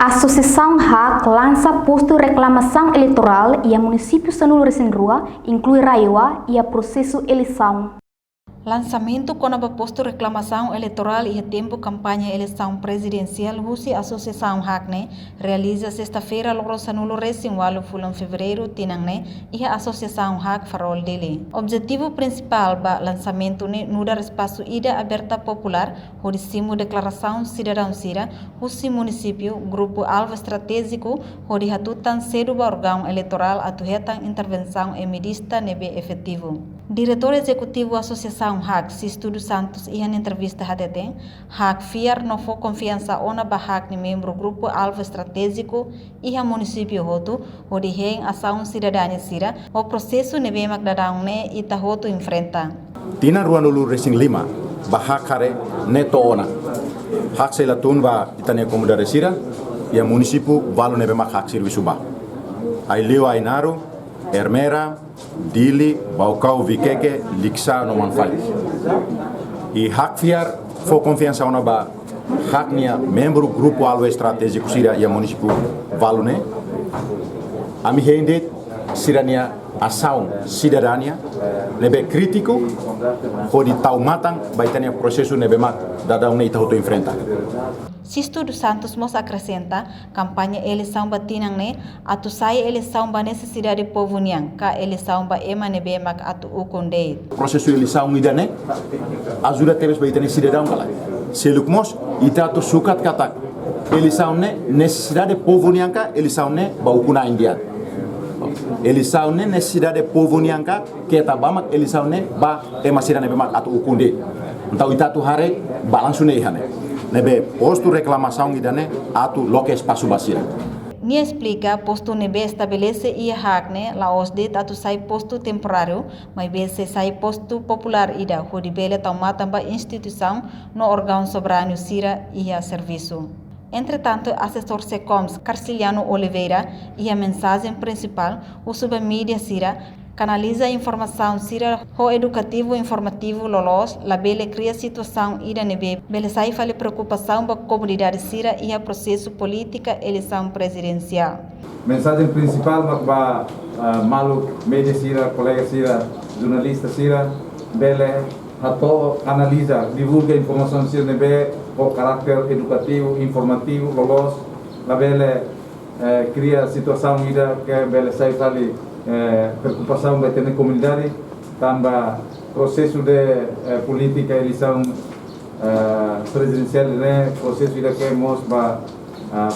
Associação HAK lança posto de reclamação eleitoral e a município Sanulu Recém-Rua inclui Raiwa e a processo eleição. Lançamento com a posto reclamação eleitoral e tempo campanha eleição presidencial Husi Associação HACNE realiza sexta-feira logo Sanulu Recém-Walu fulan fevereiro tinangne e a Associação HAC farol dele. Objetivo principal ba lançamento ne nuda espaço ida aberta popular hodicimo declaração cidadão sira Husi município grupo alvo estratégico hodi hatutan cedo ba órgão eleitoral atuhetan intervenção e medista nebe efetivo. Diretor executivo Associação HAC Sisto dos Santos e em entrevista HTT, HAC fiar não foi confiança ona ba HAC ni membro grupo alvo estratégico e a município hoto onde hen ação cidadania sira o processo nebe magdadang ne ita hoto enfrenta. Tina Ruanulu Racing 5 ba HAC hare neto ona. HAC sela tun ba itane comunidade sira e a município valo nebe mak HAC serviço ba. Ai leo ai naru Hermera, Dili, Baucau, Vikeke, Lixa, no Manfali. E HAC fiar foi confiança na ba HAC nia membro grupo alvo estratégico sira e a município valune. A mi rende sirania ação cidadania nebe crítico hodi taumatan baitania processo nebe mak dadang ne itahoto enfrenta. Sisto dos Santos mos acrescenta campanha eleição batinang ne atu sai eleição ba necessidade povo niang ka eleição ba ema nebe mak atu ukonde. Processo eleição idane ajuda teres baitania cidadão kala. Seluk mos itato sukat katak eleição ne necessidade povo niang ka eleição ne ba ukuna indian. Eleição ne necessidade povo niang ka kita bamak eleição ne ba ema cidadão nebe mak atu ukonde. Então itatu hare balanço ne ihane. Nebe posto reclamação idane atu loke espaço basira. Nia explica posto nebe estabelece ia hakne la osde atu sai posto temporário, mas bese sai posto popular ida hodi bele taumata ba instituição no órgão soberano sira ia serviço. Entretanto, assessor SECOMS Carciliano Oliveira e a mensagem principal, o submídia sira canaliza a informação sira ho educativo informativo lolos la bele cria situação ida nebe bele sai fale preocupação ba comunidade sira e a processo política eleição presidencial. Mensagem principal ba malu media sira colega sira jornalista sira bele hato analisa divulga informação sira nebe o caráter educativo informativo lolos la bele cria situação ida que bele sai fale preocupação vai ter na comunidade, também processo de política eleição presidencial, né? Processo de que mostra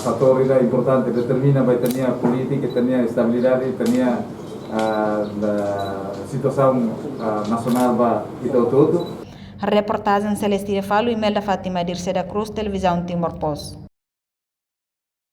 fator importante determina vai ter a política, ter a estabilidade, ter a situação nacional vai e tudo. Reportagem Celestina Falo e Melda Fátima Dirce da Cruz, Televisão Timor Post.